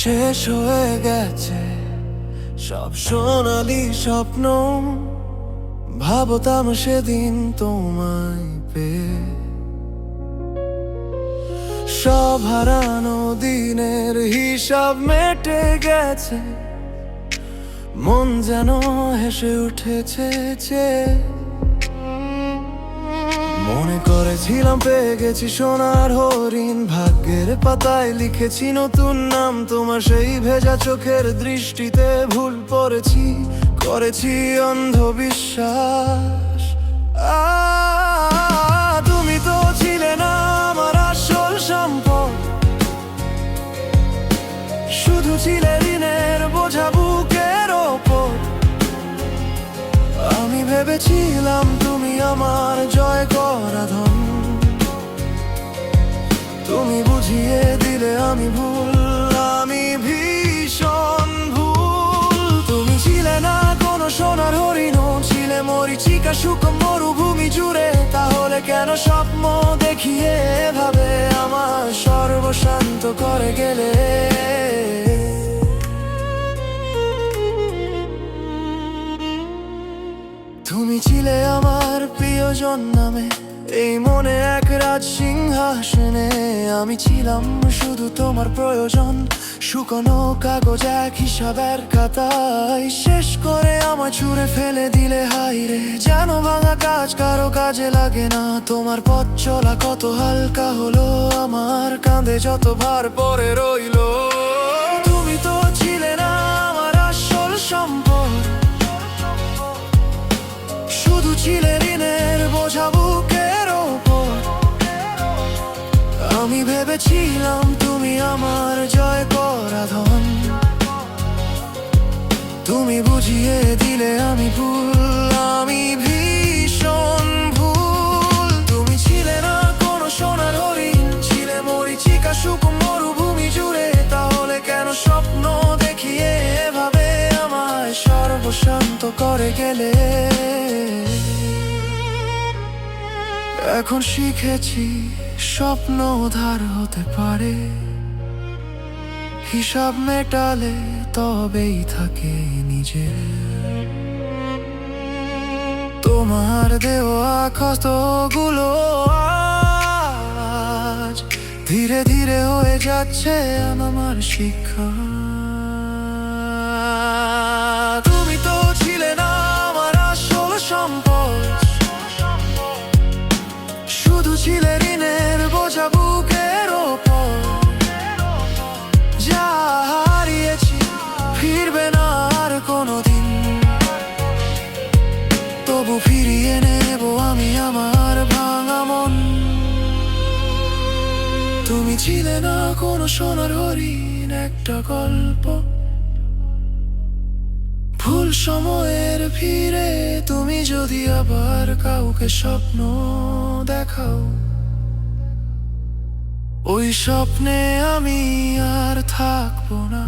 শেষ হয়ে গেছে সব সোনালি স্বপ্ন, ভাবতাম সেদিন তোমায় পেয়ে। সব হারানো দিনের হিসাব মেটে গেছে, মন যেন হেসে উঠেছে চেয়ে। মনে করেছিলাম পেয়ে গেছি সোনার হরিণ, ভাগ্যের পাতায় লিখেছি নতুন নাম তোমার। সেই ভেজা চোখের দৃষ্টিতে ভুল পড়েছি, করেছি অন্ধবিশ্বাস। তুমি তো ছিলে না আমার আসল সম্পদ, শুধু ছিলে ঋণের বোঝা বুকের ওপর। আমি ভেবেছিলাম তুমি আমার জয় করা ধন, তুমি বুঝিয়ে দিলে আমি ভুল, আমি ভীষণ ভুল। তুমি ছিলে না কোনো সোনার হরিণ, ছিলে মরীচিকা শুকনো মরুভূমি জুড়ে। তাহলে কেন স্বপ্ন দেখিয়ে এভাবে আমার সর্বশান্ত করে গেলে? তুমি ছিলে আমার প্রিয়জন নামে এই মনে এক রাজ সিংহাসনে। আমি ছিলাম শুধু তোমার প্রয়োজন, শুকনো কাগজ এক হিসাবের খাতায়। শেষ করে আমার ছুঁড়ে ফেলে দিলে হাই রে, যেন ভাঙা কাজ কারো কাজে লাগে না। তোমার পথ চলা কত হালকা হলো, আমার কাঁধে যত ভার পড়ে রইলো। তুমি তো ছিলে না আমার আসল সম্পদ, শুধু ছিলে ঋণের বোঝা বুকের ওপর। আমি ভেবেছিলাম তুমি আমার জয় করা ধন, তুমি বুঝিয়ে দিলে আমি ভুল, আমি ভীষণ ভুল। তুমি ছিলে না কোনো সোনার হরিণ, ছিলে মরীচিকা শুকনো মরুভূমি জুড়ে। তাহলে কেন স্বপ্ন দেখিয়ে এভাবে আমায় সর্বশান্ত করে গেলে? এখন শিখেছি স্বপ্ন ধার হতে পারে, হিসাব মেটালে তবেই থাকে নিজে। তোমার দেওয়া কতগুলো আজ ধীরে ধীরে হয়ে যাচ্ছে আমার শিক্ষা। তুমি তো ছিলে না আমার আসল সম্পদ, শুধু ছিলে ঋণের বোঝা বুকের ওপর। যা হারিয়েছি ফিরবে না আর কোনোদিন, তবু ফিরিয়ে নেব আমি আমার ভাঙা মন। তুমি ছিলে না কোনো সোনার হরিণ, একটা গল্প ভুল সময়ের ফিরে। তুমি যদি আবার কাউকে স্বপ্ন দেখাও, ওই স্বপ্নে আমি আর থাকবো না।